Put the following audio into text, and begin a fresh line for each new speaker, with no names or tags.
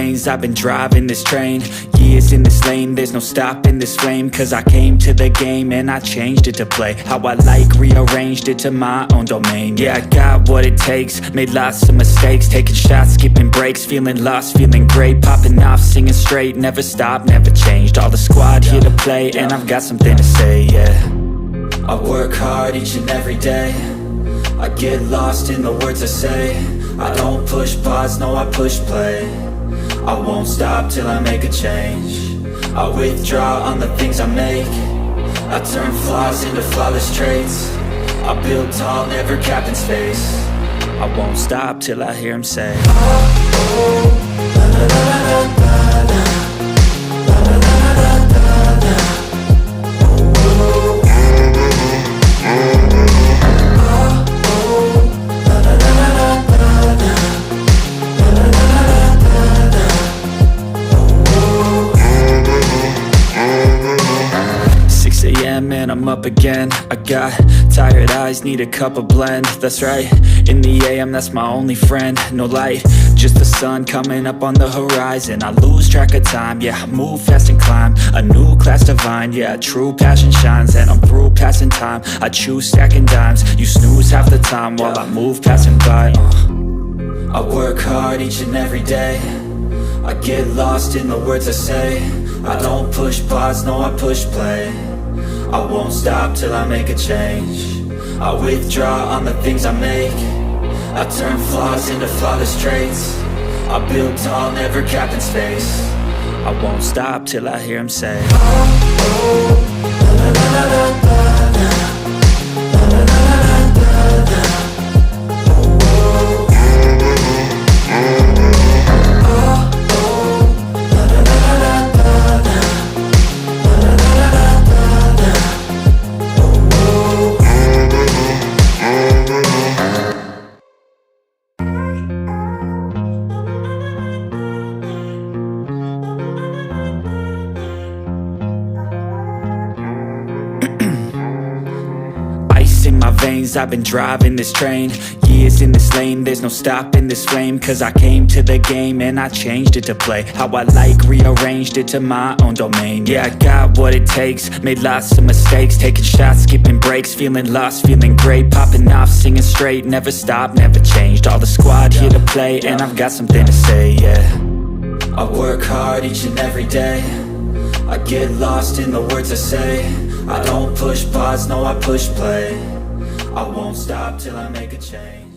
veins, I've been driving this train. Years in this lane, there's no stopping this flame. Cause I came to the game and I changed it to play how I like, rearranged it to my own domain. Yeah, I got what it takes, made lots of mistakes, taking shots, skipping breaks, feeling lost, feeling great, popping off, singing straight, never stopped, never changed. All the squad here to play and I've got something to say, yeah. I work hard each and every day, I get lost in the words I say. I don't push pause, no I push play. I won't stop till I make a change. I withdraw on the things I make. I turn flaws into flawless traits. I build tall, never capped in space. I won't stop till I hear him say, oh, oh, la, la, la, la, la, la, la, la, la, la, la, la. And I'm up again. I got tired eyes, need a cup of blend. That's right, in the AM, that's my only friend. No light, just the sun coming up on the horizon. I lose track of time, yeah, I move fast and climb a new class divine, yeah, true passion shines. And I'm through passing time, I choose stacking dimes. You snooze half the time while I move passing by. I work hard each and every day, I get lost in the words I say. I don't push pause, no I push play. I won't stop till I make a change. I withdraw on the things I make. I turn flaws into flawless traits. I build tall, never capped in space. I won't stop till I hear him say, oh, oh, la, la, la, la, la, la, la, la, la, la, la, la. In my veins, I've been driving this train. Years in this lane, there's no stopping this flame. Cause I came to the game and I changed it to play how I like, rearranged it to my own domain. Yeah, I got what it takes, made lots of mistakes, taking shots, skipping breaks, feeling lost, feeling great, popping off, singing straight, never stopped, never changed. All the squad here to play and I've got something to say, yeah. I work hard each and every day, I get lost in the words I say. I don't push pause, no I push play. I won't stop till I make a change.